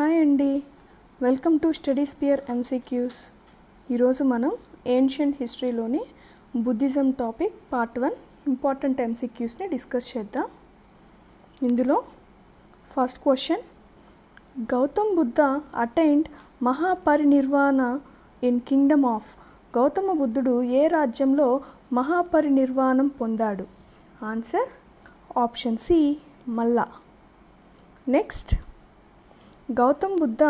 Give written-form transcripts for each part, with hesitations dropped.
Hi అండి, welcome to study sphere MCQs. ఈరోజు మనం ఏన్షియంట్ హిస్టరీలోని బుద్ధిజం టాపిక్ పార్ట్ 1 ఇంపార్టెంట్ ఎంసీక్యూస్ని డిస్కస్ చేద్దాం. ఇందులో first question, Gautam Buddha attained Mahaparinirvana in kingdom of. Gautama బుద్ధుడు ఏ రాజ్యంలో మహాపరినిర్వాణం పొందాడు? Answer option C, Malla. Next, Gautam Buddha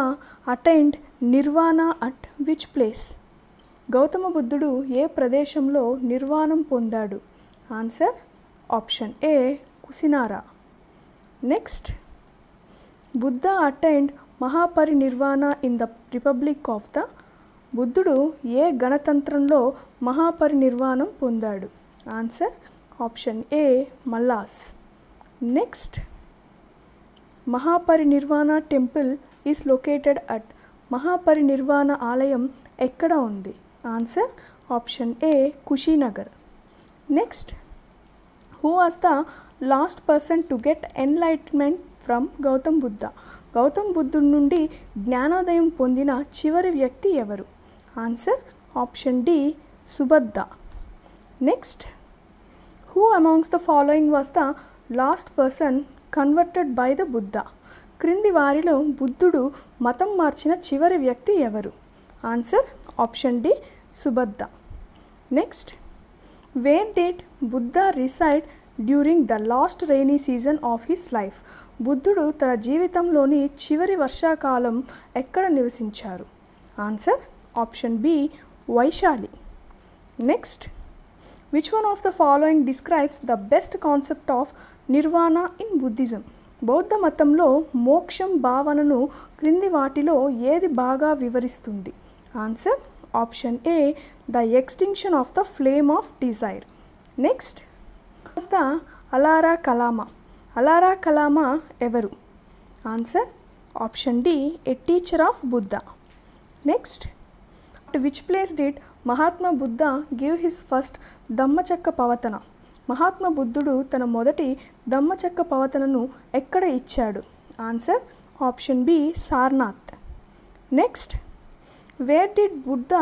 attained nirvana at which place? Gautama బుద్ధుడు ఏ ప్రదేశంలో నిర్వాణం పొందాడు? Answer option A, Kusinara. Next, Buddha attained Mahaparinirvana in the republic of the. బుద్ధుడు ఏ గణతంత్రంలో మహాపరినిర్వాణం పొందాడు? Answer option A, Mallas. Next, Mahaparinirvana temple is located at. Mahaparinirvana ఆలయం ఎక్కడ ఉంది? Answer option A, Kushinagar. Next, who was the last person to get enlightenment from Gautam Buddha? Gautam బుద్ధుడి నుండి జ్ఞానోదయం పొందిన చివరి వ్యక్తి ఎవరు? Answer option D, Subhadda. Next, who amongst the following was the last person converted by the Buddha? క్రింది వారిలో బుద్ధుడు మతం మార్చిన చివరి వ్యక్తి ఎవరు? Answer option D, Subhadda. Next, where did Buddha reside during the last rainy season of his life? బుద్ధుడు తన జీవితంలోని చివరి వర్షాకాలం ఎక్కడ నివసించారు? Answer option B, Vaishali. Next, which one of the following describes the best concept of nirvana in Buddhism? బౌద్ధ మతంలో మోక్షం భావనను క్రింది వాటిలో ఏది బాగా వివరిస్తుంది? Answer option A, the extinction of the flame of desire. Next, the Alara Kalama. Alara Kalama ఎవరు? Answer option D, a teacher of Buddha. Next, at which place did Mahatma Buddha give his first Dhammachakka Pavattana? Mahatma బుద్ధుడు తన మొదటి ధమ్మచక్క పవతనను ఎక్కడ ఇచ్చాడు? Answer option B, Sarnath. Next, where did Buddha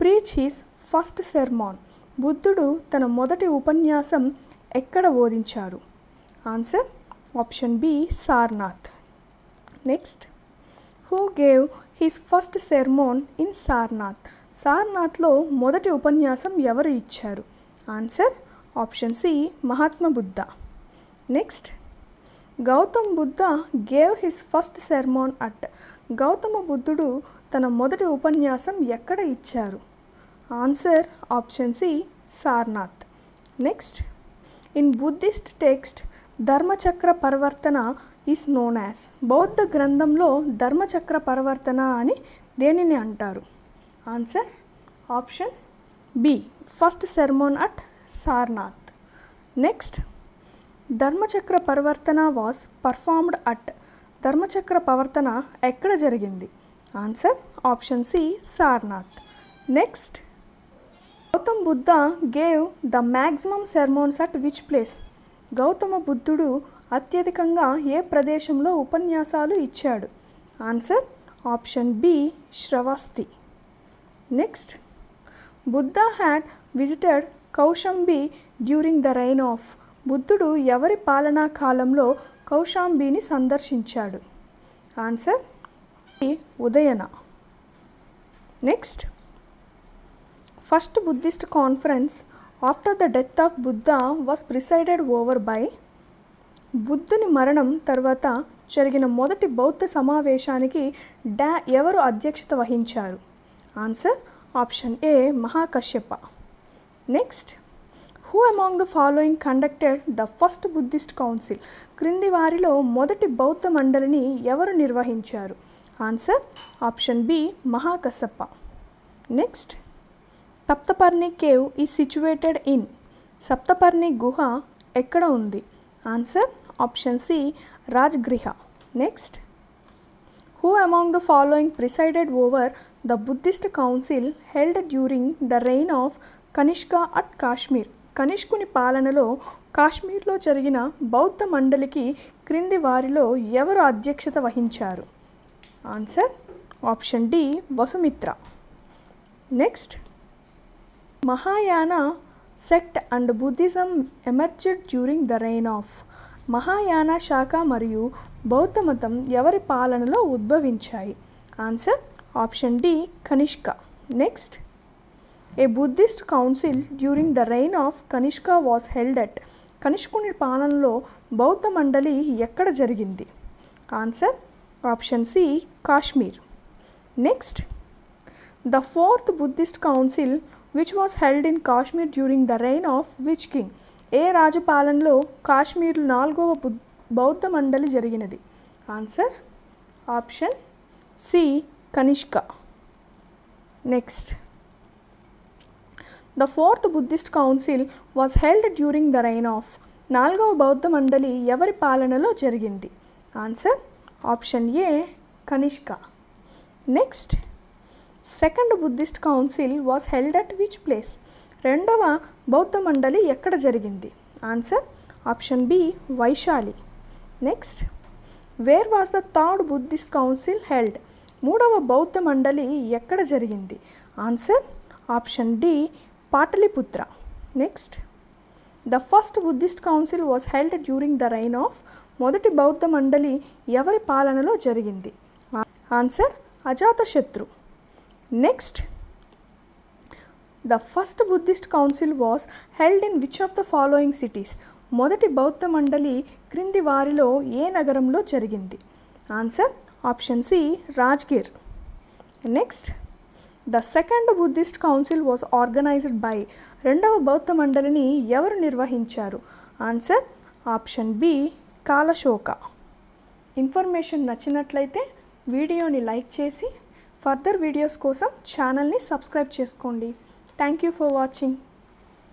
preach his first sermon? బుద్ధుడు తన మొదటి ఉపన్యాసం ఎక్కడ బోధించారు? Answer option B, Sarnath. Next, who gave his first sermon in Sarnath? సార్నాథ్లో మొదటి ఉపన్యాసం ఎవరు ఇచ్చారు? Answer option C, Mahatma Buddha. Next, Gautam Buddha gave his first sermon at. Gautama బుద్ధుడు తన మొదటి ఉపన్యాసం ఎక్కడ ఇచ్చారు? Answer option C, Sarnath. Next, in Buddhist text Dharmachakra Parivartana is known as. బౌద్ధ గ్రంథంలో ధర్మచక్ర పరివర్తన అని దేనిని అంటారు? Answer option B, first sermon at Sarnath. Next, Dharmachakra Parivartana was performed at. Dharmachakra Parivartana ఎక్కడ జరిగింది? Answer option C, Sarnath. Next, Gautam Buddha gave the maximum sermons at which place? Gautama బుద్ధుడు అత్యధికంగా ఏ ప్రదేశంలో ఉపన్యాసాలు ఇచ్చాడు? Answer option B, Shravasti. Next, Buddha had visited Kaushambi during the reign of. బుద్ధుడు ఎవరి పాలనా కాలంలో కౌశాంబిని సందర్శించాడు? Answer Udayana. Next, first Buddhist conference after the death of Buddha was presided over by. బుద్ధుని మరణం తర్వాత జరిగిన మొదటి బౌద్ధ సమావేశానికి ఎవరు అధ్యక్షత వహించారు? Answer option A, Mahakashyapa. Next, who among the following conducted the first Buddhist council? క్రింది వారిలో మొదటి బౌద్ధ మండలిని ఎవరు నిర్వహించారు? Answer option B, Mahakashyapa. Next, Saptaparni cave is situated in. Saptaparni గుహ ఎక్కడ ఉంది? Answer option C, Rajgriha. Next, who among the following presided over the Buddhist council held during the reign of Kanishka at Kashmir? కనిష్కుని పాలనలో కాశ్మీర్లో జరిగిన బౌద్ధ మండలికి క్రింది వారిలో ఎవరు అధ్యక్షత వహించారు? Answer option D Vasumitra. Next, Mahayana sect and Buddhism emerged during the reign of. Mahayana శాఖ మరియు బౌద్ధ మతం ఎవరి పాలనలో ఉద్భవించాయి? Answer option D Kanishka. Next, a Buddhist council during the reign of Kanishka was held at. కనిష్కుని పాలనలో బౌద్ధ మండలి ఎక్కడ జరిగింది? Answer option C Kashmir. Next, the fourth Buddhist council which was held in Kashmir during the reign of which king. ఏ రాజు పాలనలో కాశ్మీర్ 4వ బౌద్ధ మండలి జరిగినది? Answer option C Kanishka. Next, the fourth Buddhist council was held during the reign of. 4వ బౌద్ధ మండలి ఎవరి పాలనలో జరిగింది? Answer option A Kanishka. Next, second Buddhist council was held at which place. 2వ బౌద్ధ మండలి ఎక్కడ జరిగింది? Answer option B Vaishali. Next, where was the third Buddhist council held. 3వ బౌద్ధ మండలి ఎక్కడ జరిగింది? Answer option D Pataliputra. Next, the first Buddhist council was held during the reign of. మొదటి బౌద్ధ మండలి ఎవరి పాలనలో జరిగింది? Answer Ajatashatru. Next, the first Buddhist council was held in which of the following cities. మొదటి బౌద్ధ మండలి క్రింది వారిలో ఏ నగరంలో జరిగింది? Answer option C Rajgir. Next, the second Buddhist council was organized by. 2వ బౌద్ధ మండలిని ఎవరు నిర్వహించారు? Answer option B Kalashoka. Information నచ్చినట్లయితే వీడియోని లైక్ చేసి ఫర్దర్ వీడియోస్ కోసం ఛానల్ని సబ్స్క్రైబ్ చేసుకోండి. Thank you for watching.